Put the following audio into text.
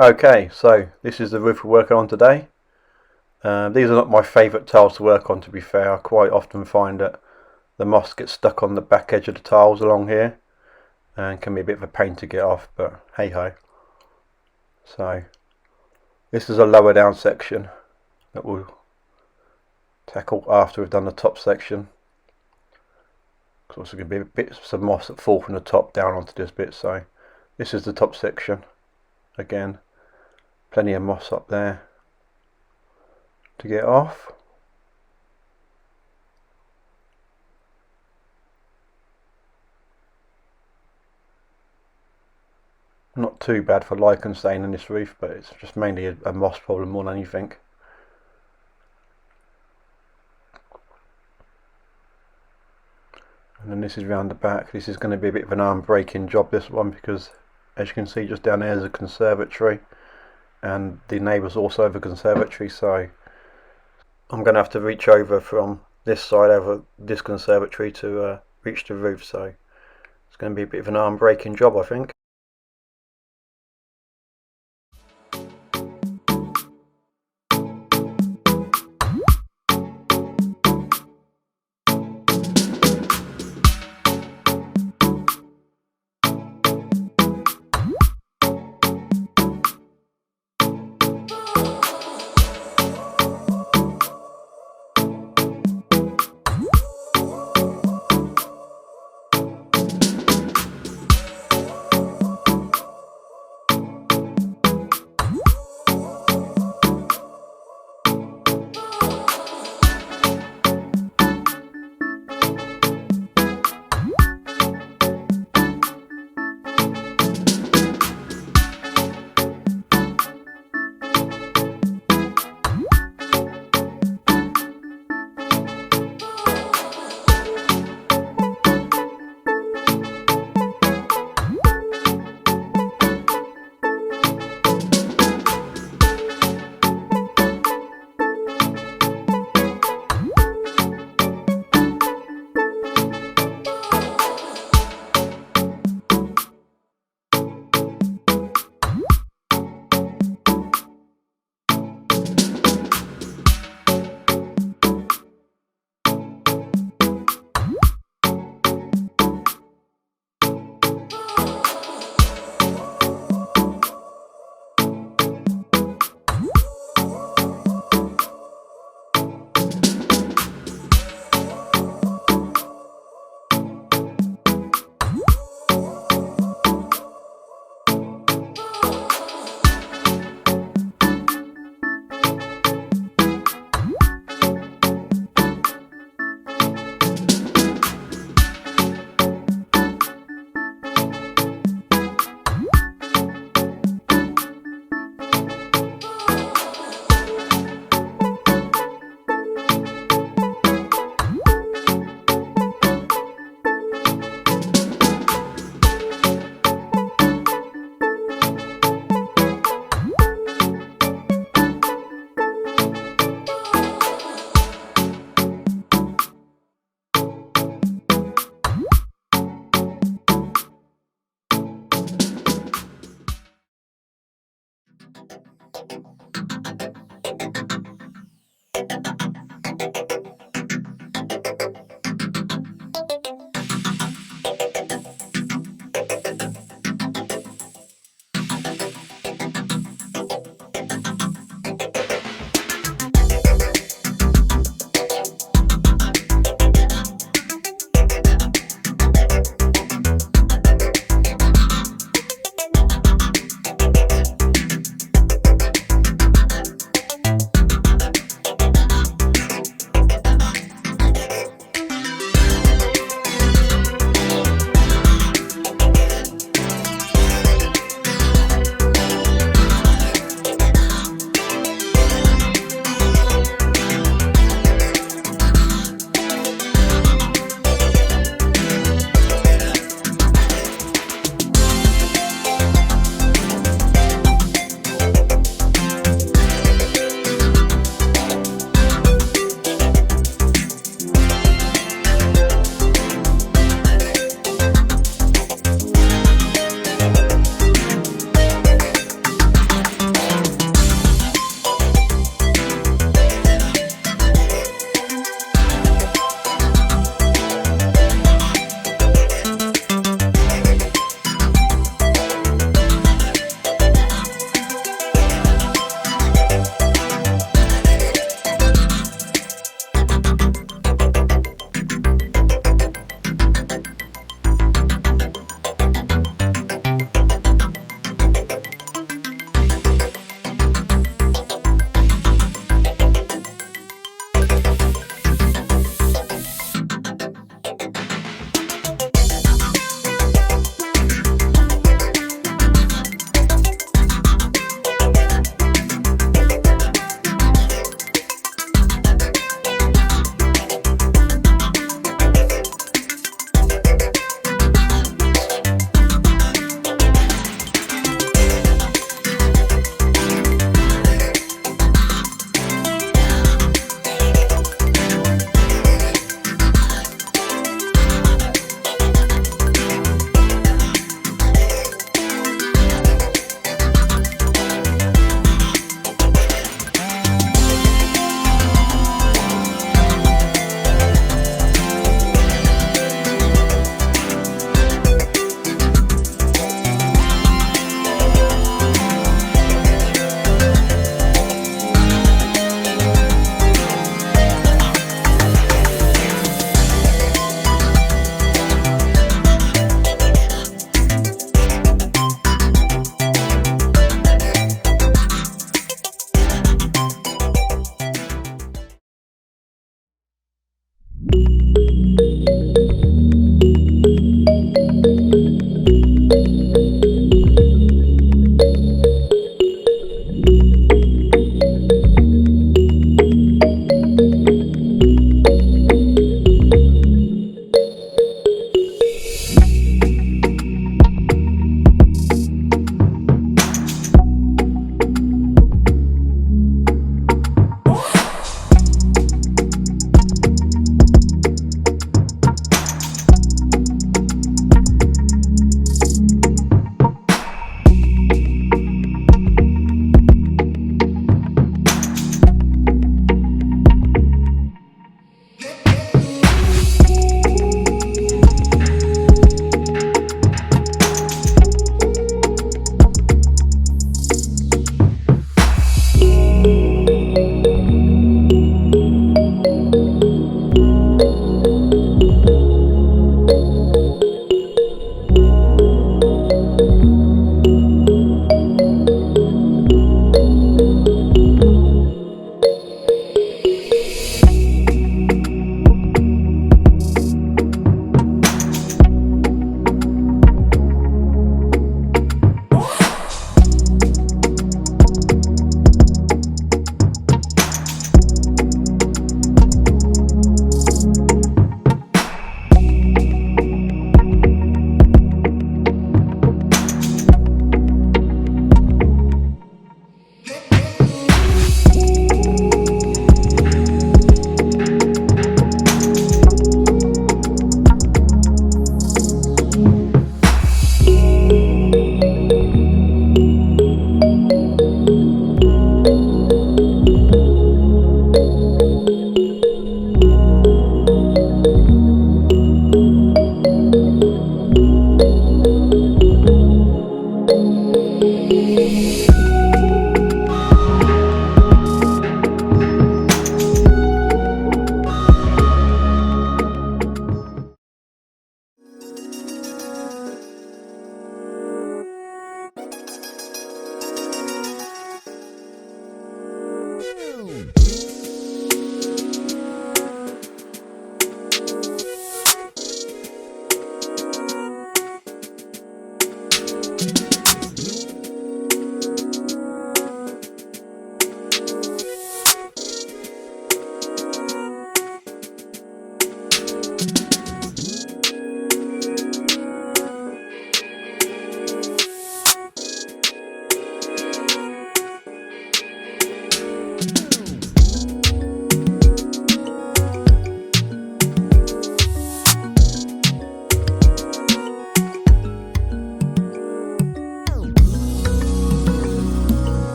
Okay, so this is the roof we're working on today. These are not my favourite tiles to work on, to be fair. I quite often find that the moss gets stuck on the back edge of the tiles along here and can be a bit of a pain to get off, but hey ho. So this is a lower down section that we'll tackle after we've done the top section. There's also going to be a bit of some moss that fall from the top down onto this bit, so this is the top section. Again, plenty of moss up there to get off. Not too bad for lichen stain in this roof, but it's just mainly a moss problem more than anything. And then this is round the back. This is going to be a bit of an arm breaking job, this one, because as you can see just down there is a conservatory and the neighbours also have a conservatory, so I'm going to have to reach over from this side over this conservatory to reach the roof, so it's going to be a bit of an arm breaking job, I think.